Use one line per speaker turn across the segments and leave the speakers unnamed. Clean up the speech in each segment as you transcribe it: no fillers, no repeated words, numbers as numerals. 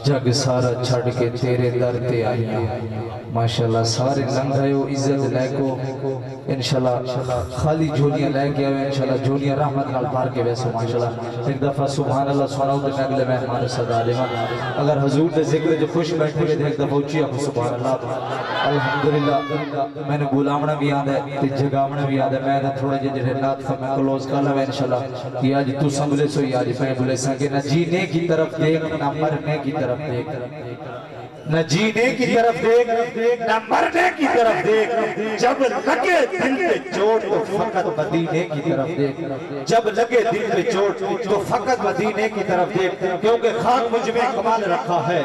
جگ سارا چھڑ کے تیرے در تے آئیاں ماشاءاللہ سارے لنگھائیو عزت لے کو انشاءاللہ خالی جھولیاں لے کے آئے انشاءاللہ جھولیاں رحمت نال بھار کے ویسے ماشاءاللہ ایک دفعہ سبحان اللہ سناؤ تو میں اگلے مہمان صدا لے اگر حضور دے ذکر جو خوش بیٹھے ہوئے ایک دفعہ اچھی آپ سبحان اللہ الحمدللہ میں نے بولامنا بھی یاد ہے تے جگامنا بھی یاد ہے میں نے تھوڑے جڑے نات کا میں کلوز کر لوں انشاءاللہ کہ آج تو سنبھلے سو آج میں بولے سا کہ نہ جینے کی طرف دیکھ نہ مرنے کی طرف دیکھ نہ جینے کی طرف دیکھ نہ مرنے کی طرف دیکھ جب لگے دل پہ چوٹ تو فقط مدینے کی طرف دیکھ جب لگے دل پہ چوٹ تو فقط مدینے کی طرف دیکھ کیونکہ خاک مجھ میں کمال رکھا ہے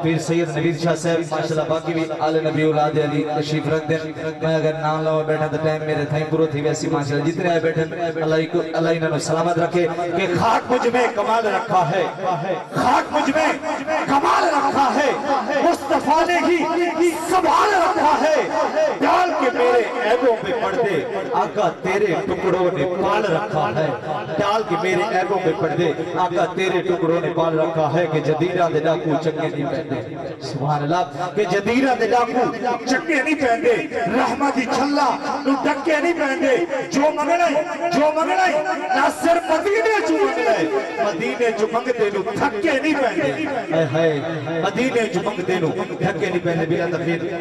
پھر سید نوید شاہ صاحب ماشاءاللہ باقی بھی آل نبی اولاد علی تشریف رکھ دیں میں اگر نام لو بیٹھا تو ٹائم میرے تھائیں پورو تھی ویسی ماشاءاللہ جتنے آئے بیٹھے اللہ انہوں سلامت رکھے کہ خاک مجھ میں کمال رکھا ہے خاک مجھ میں کمال رکھا ہے مصطفیٰ نے ہی سنبھال رکھا ہے ڈال کے میرے عیبوں پہ پردے آقا تیرے ٹکڑوں نے پال رکھا ہے ڈال کے میرے عیبوں پہ پردے آقا تیرے ٹکڑوں نے پال رکھا ہے کہ جدیرہ دے ڈاکو چنگے نہیں پہنے سبحان اللہ کہ جدیرہ دے ڈاکو چنگے نہیں پہنے رحمتی چھلا نو ڈکے نہیں پہنے جو منگنے نہ صرف مدینے جو منگنے مدینے جو منگتے نو تھکے نہیں پہنے مدینے جو منگتے نو دھکے نہیں پہنے بلا تفیر